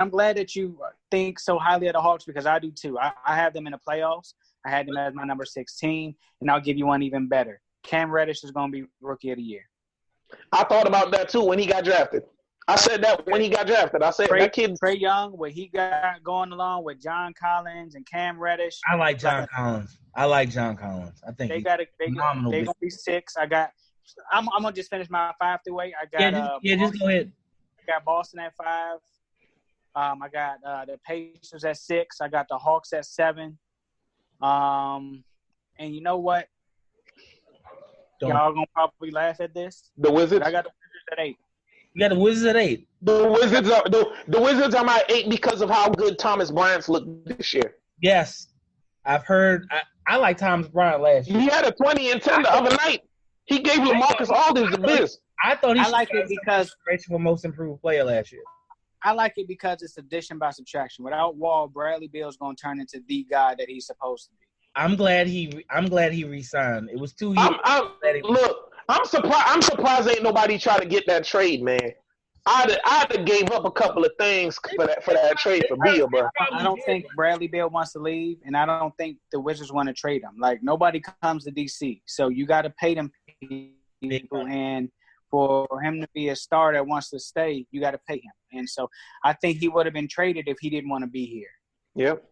I'm glad that you think so highly of the Hawks because I do too. I have them in the playoffs. I had them as my number 16, and I'll give you one even better. Cam Reddish is going to be Rookie of the Year. I thought about that too when he got drafted. I said that when he got drafted. I said that kid Trae Young, what he got going along with John Collins and Cam Reddish. I like John Collins. I think they're gonna be 6. I'm gonna just finish my 5 through 8. I got just go ahead. I got Boston at 5. I got the Pacers at 6. I got the Hawks at 7. And you know what? Y'all gonna probably laugh at this. The Wizards. I got the Wizards at 8. You got the Wizards at 8. The Wizards are my 8 because of how good Thomas Bryant's looked this year. Yes, I've heard. I like Thomas Bryant last year. He had a 20 and 10 the other night. He gave LaMarcus Aldridge the biz. I thought he like it because for most improved player last year. I like it because it's addition by subtraction. Without Wall, Bradley Beal's going to turn into the guy that he's supposed to be. I'm glad he re-signed. It was 2 years. I'm surprised ain't nobody trying to get that trade, man. I'd have gave up a couple of things for that trade for Beal, bro. I don't think Bradley Beal wants to leave, and I don't think the Wizards want to trade him. Like, nobody comes to D.C., so you got to pay them people, and for him to be a star that wants to stay, you got to pay him. And so I think he would have been traded if he didn't want to be here. Yep.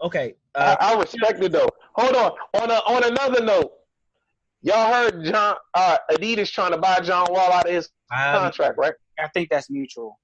Okay. I respect it, though. Hold on. On another note, y'all heard Adidas trying to buy John Wall out of his contract, right? I think that's mutual.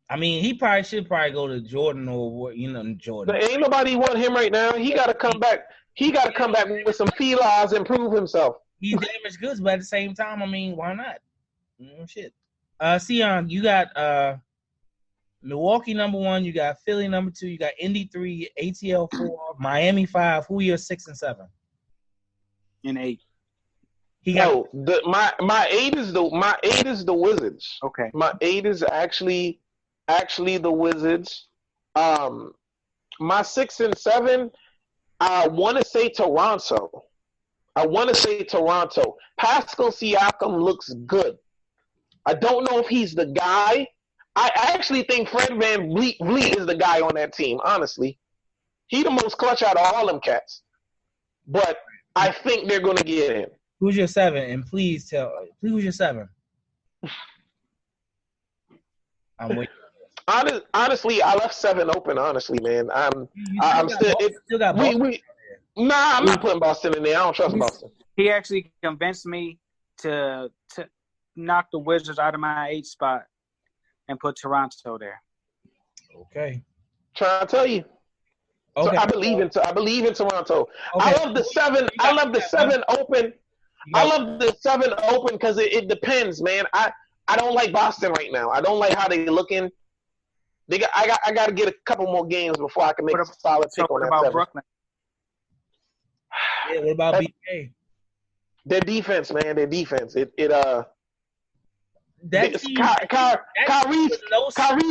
I mean, he should go to Jordan or Jordan. But ain't nobody want him right now. He got to come back. He got to come back with some felines and prove himself. He's damaged goods, but at the same time, I mean, why not? Shit. Seon, you got Milwaukee number 1, you got Philly number 2, you got Indy 3, ATL 4, Miami 5. Who are your 6 and 7? And 8. My 8 is the Wizards. Okay. My 8 is actually the Wizards. My 6 and 7, I want to say Toronto. Pascal Siakam looks good. I don't know if he's the guy. I actually think Fred VanVleet is the guy on that team, honestly. He the most clutch out of all them cats. But I think they're going to get him. Who's your 7? And please who's your 7? I'm waiting. Honestly, I left 7 open, honestly, man. I'm not putting Boston in there. I don't trust Boston. He actually convinced me to knock the Wizards out of my 8 spot and put Toronto there. Okay. Trying to tell you. Okay. So I believe in Toronto. Okay. I love the 7. I love the 7 open. I love the 7 open because it depends, man. I don't like Boston right now. I don't like how they looking. I got to get a couple more games before I can make a solid pick on that 7. Brooklyn? Yeah, what about BK? Their defense, man. Their defense. Kyrie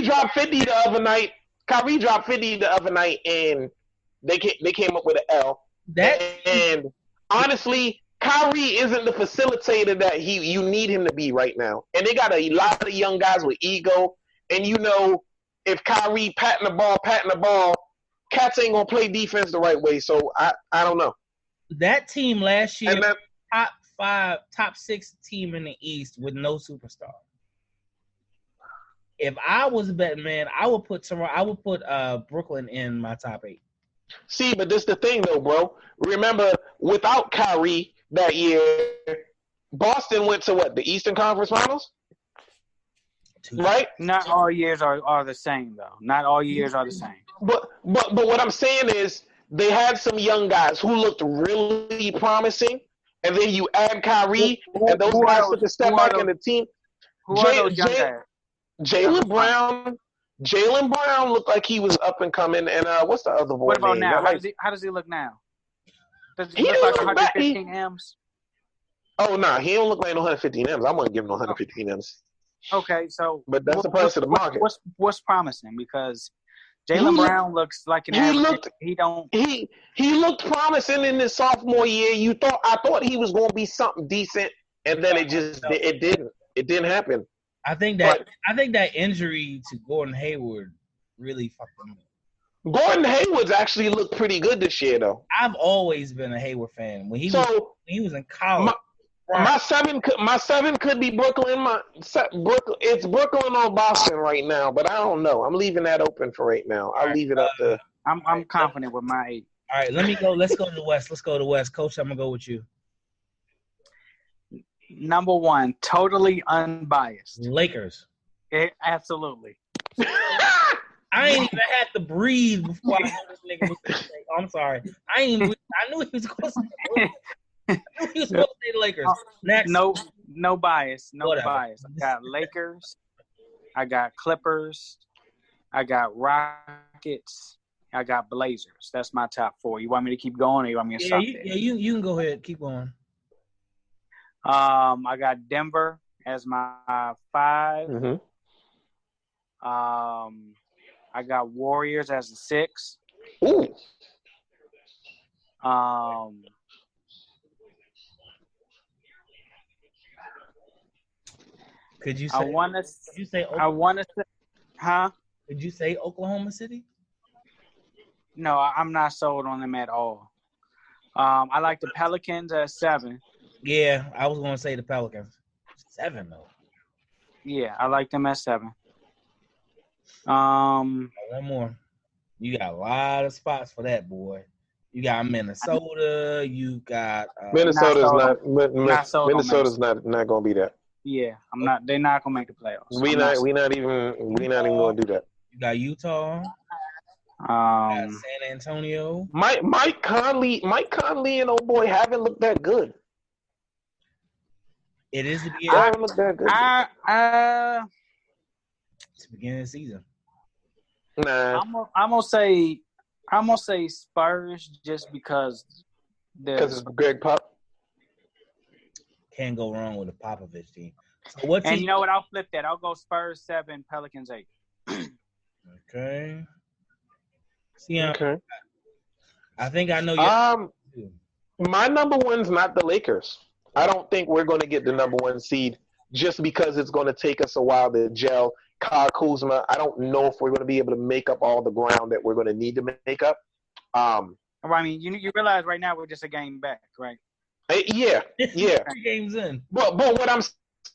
dropped 50 the other night. Kyrie dropped 50 the other night, and they came up with an L. And honestly, Kyrie isn't the facilitator that you need him to be right now. And they got a lot of young guys with ego. And if Kyrie patting the ball, cats ain't gonna play defense the right way. So I don't know. That team last year, top 6 team in the East with no superstar. If I was a betting man, I would put Brooklyn in my top 8. See, but this the thing though, bro. Remember, without Kyrie that year, Boston went to what? The Eastern Conference Finals? Right? Not all years are the same though. Not all years are the same. But what I'm saying is they had some young guys who looked really promising, and then you add Kyrie, and those guys took a step back in the team. Who are those young guys? Jaylen Brown looked like he was up and coming, and what's the other boy? What about name? now? How does he look now? Does he He look like didn't look 115 M's? Oh, nah, he don't look like no 115 M's. I wouldn't give him no 115 M's. Okay, so but that's the price of the market. What's promising? Because Jaylen Brown looks like an average. He looked promising in his sophomore year. I thought he was going to be something decent, and then it didn't happen. I think that injury to Gordon Hayward really fucked them up. Gordon Hayward's actually looked pretty good this year, though. I've always been a Hayward fan. When he was in college. My seven could be Brooklyn. It's Brooklyn or Boston right now, but I don't know. I'm leaving that open for right now. I'll leave it up to. I'm confident with my 8. All right, let me go. Let's go to the West. Coach, I'm gonna go with you. Number 1, totally unbiased. Lakers. Absolutely. I ain't even had to breathe before I knew this nigga was going to say. Oh, I'm sorry. I knew he was going to say. The Lakers. Next. No bias. Whatever. Bias. I got Lakers. I got Clippers. I got Rockets. I got Blazers. That's my top 4. You want me to keep going, or you want me to stop there? Yeah, you can go ahead. Keep going. I got Denver as my 5. Mm-hmm. I got Warriors as the 6. Ooh. Could you say? I want to say. Huh? Did you say Oklahoma City? No, I'm not sold on them at all. I like the Pelicans at 7. Yeah, I was going to say the Pelicans. 7 though. Yeah, I like them at 7. One more. You got a lot of spots for that, boy. You got Minnesota. You got Minnesota's not going to be that. Yeah, I'm not. They're not going to make the playoffs. We not even going to do that. You got Utah. You got San Antonio. Mike Conley and old boy haven't looked that good. It is the beginning. Haven't looked that good. It's the beginning of the season. Nah. I'm gonna say Spurs just because it's Greg Pop. Can't go wrong with a Popovich team. So what team? And you know what? I'll flip that. I'll go Spurs 7, Pelicans 8. Okay. Seon, Okay. I think I know your my number 1's not the Lakers. I don't think we're going to get the number 1 seed just because it's going to take us a while to gel. Kyle Kuzma, I don't know if we're going to be able to make up all the ground that we're going to need to make up. I mean, you realize right now we're just a game back, right? Yeah. 3 games in. But what I'm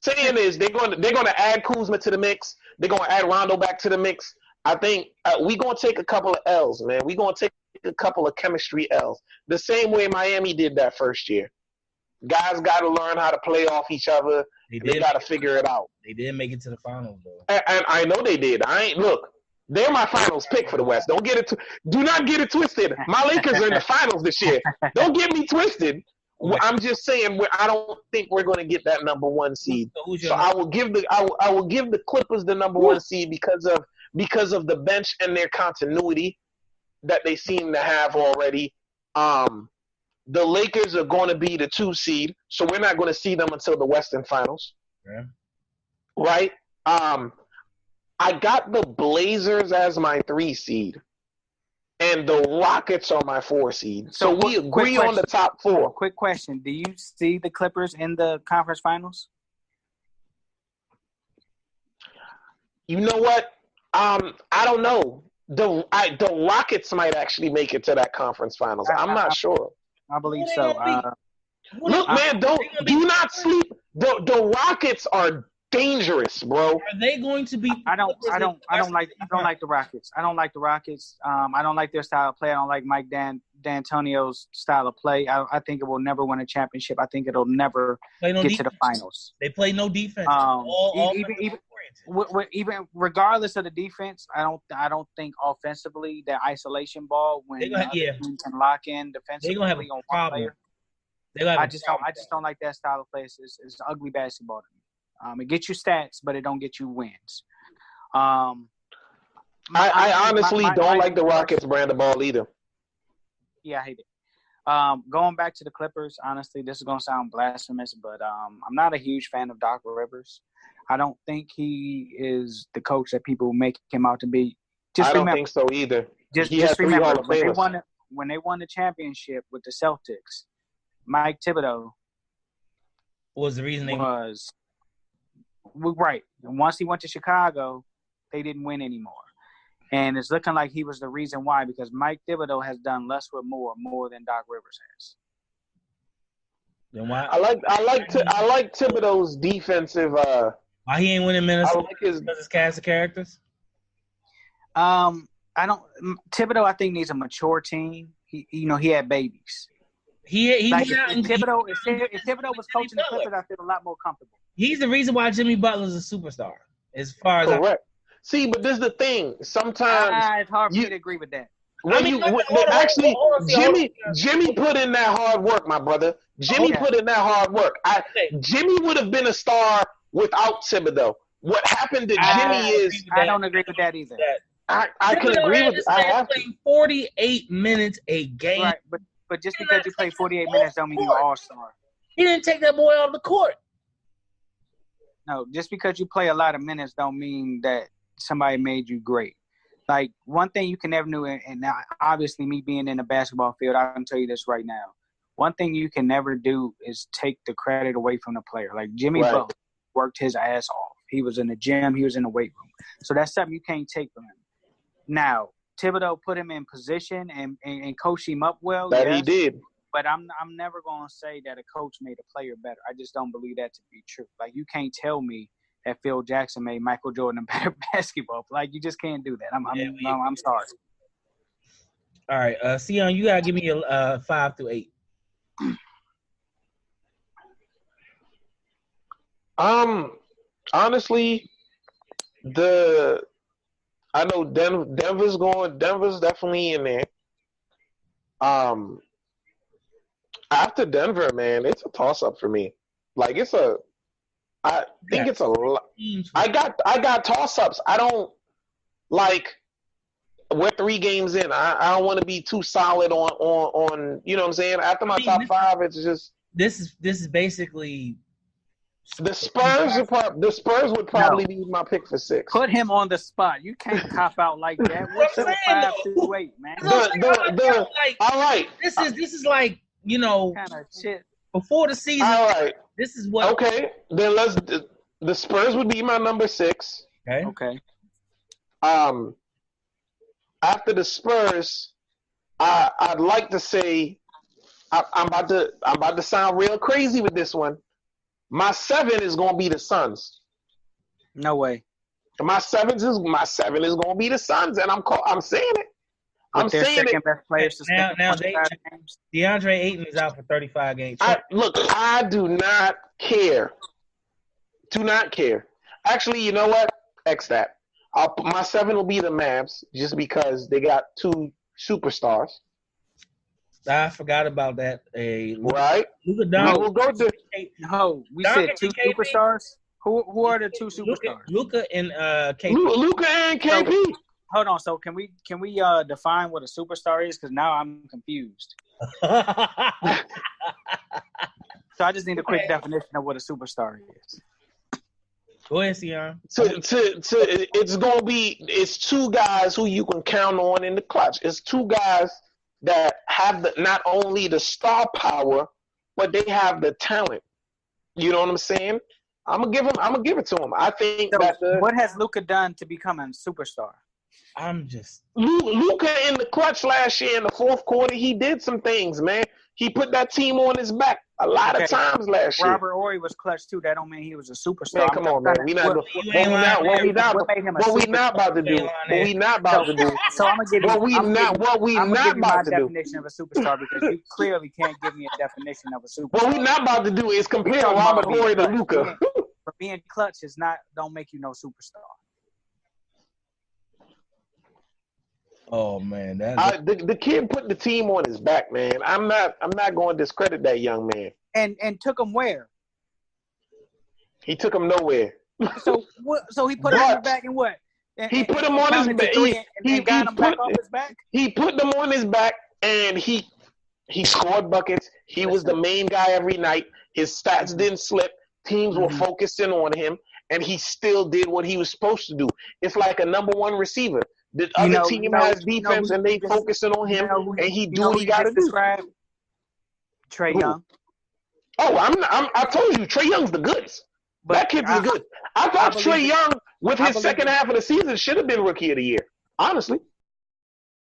saying is they're going to add Kuzma to the mix. They're going to add Rondo back to the mix. I think we're going to take a couple of L's, man. We're going to take a couple of chemistry L's. The same way Miami did that first year. Guys got to learn how to play off each other. They got to figure it out. They did make it to the finals, though. And I know they did. They're my finals pick for the West. Do not get it twisted. My Lakers are in the finals this year. Don't get me twisted. I'm just saying I don't think we're going to get that number 1 seed. So I will give the Clippers the number 1 seed because of the bench and their continuity that they seem to have already. The Lakers are going to be the 2 seed, so we're not going to see them until the Western Finals. Yeah. Right? I got the Blazers as my 3 seed, and the Rockets are my 4 seed. So we agree on the top 4. Quick question. Do you see the Clippers in the conference finals? You know what? I don't know. The Rockets might actually make it to that conference finals. I'm not sure. I believe so. Look, man, do not sleep. The Rockets are dangerous, bro. Are they going to be? I don't like the Rockets. I don't like the Rockets. I don't like their style of play. I don't like Mike D'Antonio's style of play. I think it will never win a championship. I think it'll never get to the finals. They play no defense. Even regardless of the defense, I don't think offensively that isolation ball when team can lock in defensively they're gonna have a problem. I just don't like that style of play. It's ugly basketball to me. It gets you stats, but it don't get you wins. I honestly don't like the Rockets brand of ball either. Yeah, I hate it. Going back to the Clippers, honestly, this is going to sound blasphemous, but I'm not a huge fan of Doc Rivers. I don't think he is the coach that people make him out to be. I don't think so either. Just remember, when they won the championship with the Celtics, Mike Thibodeau was the reason right. And once he went to Chicago, they didn't win anymore. And it's looking like he was the reason why, because Mike Thibodeau has done less with more than Doc Rivers has. Then why? I like Thibodeau's defensive. Why he ain't winning Minnesota? I like his cast of characters. Thibodeau, I think, needs a mature team. He had babies. If Thibodeau was coaching the Clippers, I feel a lot more comfortable. He's the reason why Jimmy Butler's a superstar. As far as correct. See, but this is the thing. Sometimes it's hard for me to agree with that. Jimmy put in that hard work, my brother. Jimmy put in that hard work. Jimmy would have been a star without Thibodeau. What happened to Jimmy is I don't agree with that either. I can agree with. I have to. 48 minutes a game. Right, but just because you play 48 minutes don't mean you're an all-star. He didn't take that boy off the court. No, just because you play a lot of minutes don't mean that somebody made you great. Like, one thing you can never do, and now obviously me being in the basketball field, I can tell you this right now. One thing you can never do is take the credit away from the player. Like, Jimmy Butler worked his ass off. He was in the gym. He was in the weight room. So that's something you can't take from him. Now, Thibodeau put him in position and coached him up well. That he did. But I'm never going to say that a coach made a player better. I just don't believe that to be true. Like, you can't tell me that Phil Jackson made Michael Jordan a better basketball. Like, you just can't do that. I'm sorry. All right, Seon, you gotta give me a 5 through 8. Honestly, I know Denver's definitely in there. After Denver, man, it's a toss-up for me. Like, I think it's a lot. I got toss-ups. I don't, like, we're 3 games in. I don't want to be too solid on you know what I'm saying? After my top 5, it's just. This is basically. The Spurs would probably be my pick for 6. Put him on the spot. You can't cop out like that. What's your 5 through 8, man? All right. This is like, you know, kind of shit. Before the season. All right. This is what. Okay, then the Spurs would be my number 6. Okay. After the Spurs, I'd like to say I'm about to sound real crazy with this one. My 7 is gonna be the Suns. No way. My 7 is gonna be the Suns, and I'm saying it. I'm saying it. Best players now DeAndre Ayton is out for 35 games. I do not care. Do not care. Actually, you know what? X that. My 7 will be the Mavs, just because they got 2 superstars. I forgot about that. Right? Luka Doncic. We said 2 superstars. Who are the 2 superstars? Luka and KP. Luka and KP. Hold on. So can we define what a superstar is? Because now I'm confused. So I just need a quick definition of what a superstar is. Go ahead, Seon. It's 2 guys who you can count on in the clutch. It's 2 guys that have not only the star power, but they have the talent. You know what I'm saying? I'm gonna give it to him. I think what has Luka done to become a superstar? I'm just Luka in the clutch last year in the 4th quarter. He did some things, man. He put that team on his back a lot of times last year. Robert Horry was clutch too. That don't mean he was a superstar. Man, come on, man. What we not about to do? So I'm gonna give you. What we not about to do? Definition of a superstar, because you clearly can't give me a definition of a superstar. What we not about to do is compare Robert Horry to Luka. For being clutch don't make you no superstar. Oh man, the kid put the team on his back, man. I'm not going to discredit that young man. And took him where? He took him nowhere. So he put him on his back and what? He put him on his back. He got him back off his back. He put them on his back, and he scored buckets. He was the main guy every night. His stats didn't slip. Teams were focusing on him, and he still did what he was supposed to do. It's like a number 1 receiver. The other team has defense, and they focusing on him, and he do what he got to do. Trae Young. Oh, I told you, Trae Young's the goods. That kid's the goods. I thought Trae Young, with his second half of the season, should have been Rookie of the Year. Honestly.